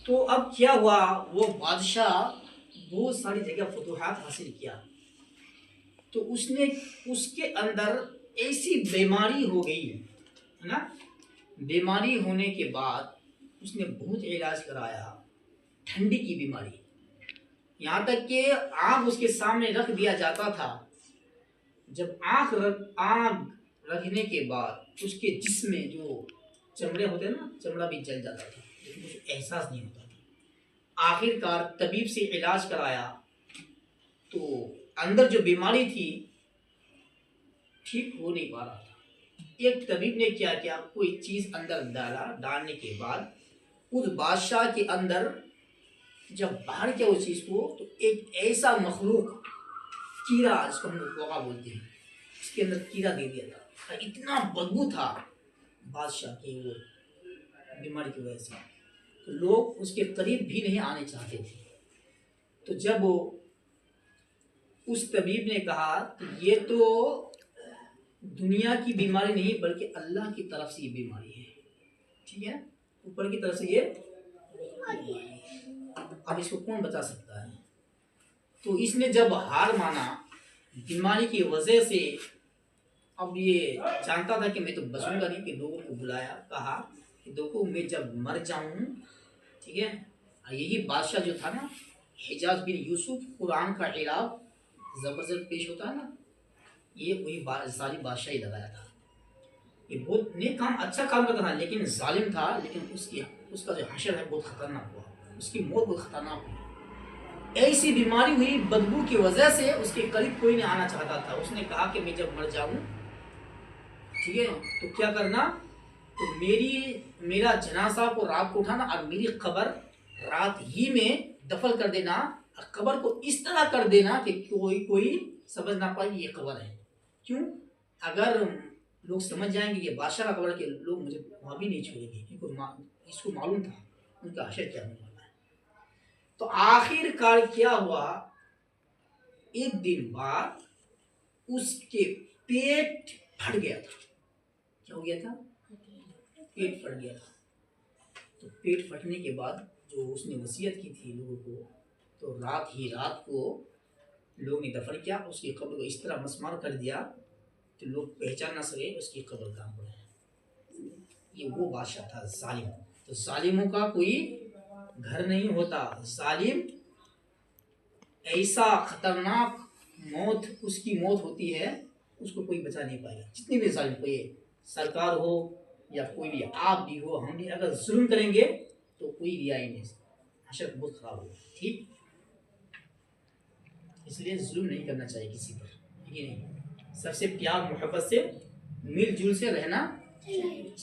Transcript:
تو اب کیا ہوا، وہ بادشاہ بہت ساری جگہ فتوحات حاصل کیا، تو اس نے اس کے اندر ایسی بیماری ہو گئی ہے نا، بیماری ہونے کے بعد اس نے بہت علاج کرایا، ٹھنڈی کی بیماری، یہاں تک کہ آگ اس کے سامنے رکھ دیا جاتا تھا، جب آنکھ رکھنے کے بعد اس کے جسم میں جو چمڑے ہوتے ہیں نا، چمڑا بھی جل جاتا تھا، لیکن اسے احساس نہیں ہوتا تھا۔ آخر کار طبیب سے علاج کرایا تو اندر جو بیماری تھی ٹھیک ہو نہیں پا رہا تھا۔ ایک طبیب نے کیا کیا، کوئی چیز اندر ڈالا، ڈالنے کے بعد اس بادشاہ کے اندر جب باہر کیا اس چیز کو، تو ایک ایسا مخلوق، کیڑا جس کو ہم لوگ کوغا بولتے ہیں، اس کے اندر کیڑا دے دیا تھا، اتنا بدبو تھا بادشاہ کی وہ بیماری کی وجہ سے، تو لوگ اس کے قریب بھی نہیں آنے چاہتے تھے۔ تو جب اس طبیب نے کہا کہ یہ تو دنیا کی بیماری نہیں بلکہ اللہ کی طرف سے یہ بیماری ہے، ٹھیک ہے، اوپر کی طرف سے یہ بیماری ہے، اب اس کو کون بچا سکتا ہے؟ تو اس نے جب ہار مانا بیماری کی وجہ سے، اب یہ جانتا تھا کہ میں تو بچوں گا نہیں، کہ لوگوں کو بلایا، کہا کہ دیکھو میں جب مر جاؤں، ٹھیک ہے، یہی بادشاہ جو تھا نا حجاز بن یوسف، قرآن کا اعراب زبردست پیش ہوتا ہے نا، یہ وہی ظالم بادشاہ ہی لگایا تھا، یہ بہت نیک کام، اچھا کام کرتا تھا لیکن ظالم تھا، لیکن اس کا جو حشر ہے بہت خطرناک ہوا، اس کی موت بہت خطرناک ہوئی، ایسی بیماری ہوئی بدبو کی وجہ سے اس کے قریب کوئی نہیں آنا چاہتا تھا۔ اس نے کہا کہ میں جب مر جاؤں، ٹھیک ہے، تو کیا کرنا، تو میرا جنازہ کو رات کو اٹھانا اور میری قبر رات ہی میں دفن کر دینا، اور قبر کو اس طرح کر دینا کہ کوئی سمجھ نہ پائے کہ یہ قبر ہے۔ کیوں؟ اگر لوگ سمجھ جائیں گے یہ بادشاہ کا قبر ہے، کہ لوگ مجھے وہاں بھی نہیں چھوڑیں گے، کیونکہ اس کو معلوم تھا ان کا حشر کیا ہونے والا ہے۔ تو آخر کار کیا ہوا، ایک دن بعد اس کے پیٹ پھٹ گیا تھا۔ کیا ہو گیا تھا؟ پیٹ پھٹ گیا تھا۔ تو پیٹ پھٹنے کے بعد جو اس نے وصیت کی تھی لوگوں کو، تو رات کو لوگ نے دفن کیا، اس کی قبر کو اس طرح مسمار کر دیا کہ لوگ پہچان نہ سکے اس کی قبر کہاں پر ہے۔ یہ وہ بادشاہ تھا ظالم۔ تو ظالموں کا کوئی گھر نہیں ہوتا، ظالم ایسا خطرناک موت، اس کی موت ہوتی ہے، اس کو کوئی بچا نہیں پائے گا، جتنے بھی ظالم، کوئی سرکار ہو یا کوئی بھی، آپ بھی ہو، ہم بھی اگر ظلم کریں گے تو کوئی رعائی نہیں، حشر بہت خراب ہوگا، ٹھیک، اس لیے ظلم نہیں کرنا چاہیے کسی پر، یہ نہیں، سب سے پیار محبت سے مل جل سے رہنا چاہیے۔